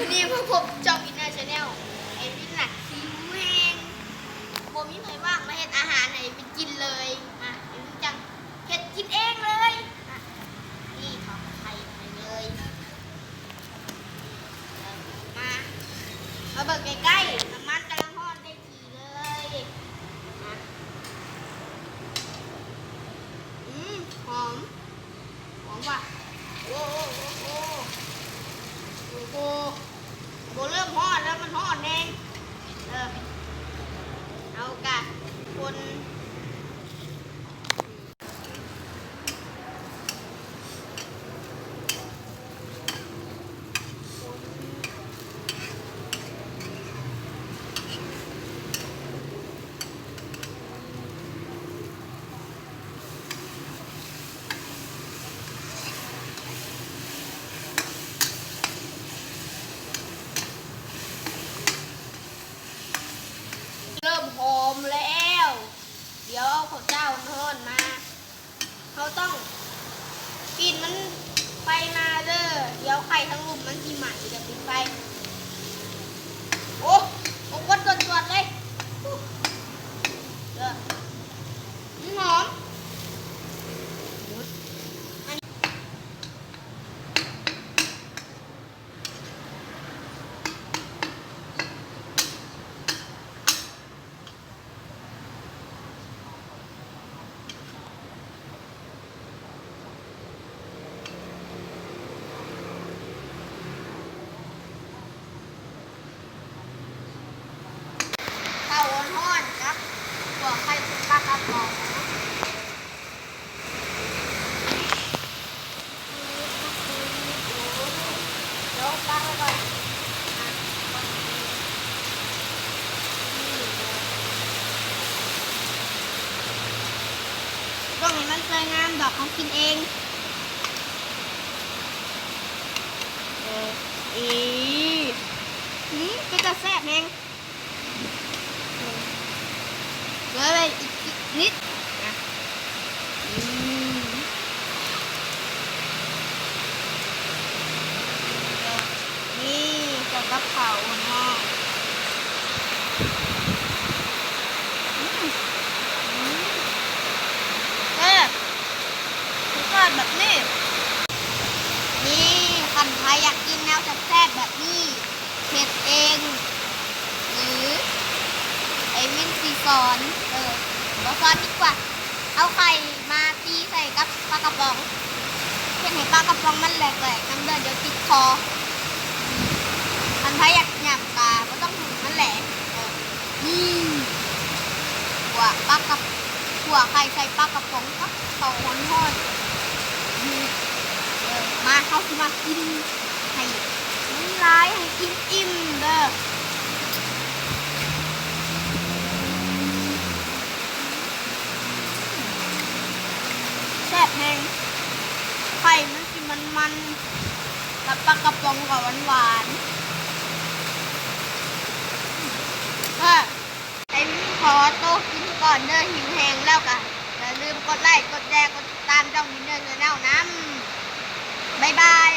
วันนี้พวกผมจองอินเนอร์ชาแนลไอ้นี่หนักคิวแห้งผมมีใครว่างมาเห็ดอาหารไหนไปกินเลยอ่ะไอ้นี่จังเห็ดกินเองเลยอ่ะนี่ทำไข่ไปเลยมาเบิกใกล้ๆน้ำมันกำลังทอดได้ทีเลยอ่ะหอมว่ะโอ้โหโบเริ่มทอดแล้วมันทอดเองเอากะคนเริ่มหอมแล้ว เดี๋ยวเอาข้าวเจ้าทอดมาเขาต้องกินมันไฟมาเด้อเดี๋ยวไข่ทั้งลุ่มมันที่ใหม่จะปิดไฟโอ้กดเลยเด้อหอมข้าวทอดครับตัวไข่ปลากระป๋องเดี๋ยวตั้งไว้ก่อนต้องให้มันสวยงามดอกเขากินเองก็จะแซ่บแฮงเลยอีกนิดนะนี่จะกับเผาเนาะทอดแบบนี้นี่คันใครอยากกินแนวแซ่บแบบนี้เผ็ดเองหรือไอ้มินซีซอนเราซอนดีกว่าเอาไข่มาตีใส่กับปลากระป๋องเพื่อให้ปลากระป๋องมันแหลกๆน้ำเดือดเดี๋ยวติดคอคันใครอยากหยำปลาก็ต้องหุงมันแหลกนี่หัวไข่ใส่ปลากระป๋องกับเขาทอดมาเข้าสิมากินให้น้ำลายให้กินอิ่มเด้อแซ่บแห้งไข่มันกินมันกับปลากระป๋องกับหวานไอ้ขอโต๊ะกินก่อนเด้อหิวแห้งแล้วกะอย่าลืมกดไลค์กดแชร์กดติดตามช่องมินเนอร์ชาแนลน้ำบ๊ายบาย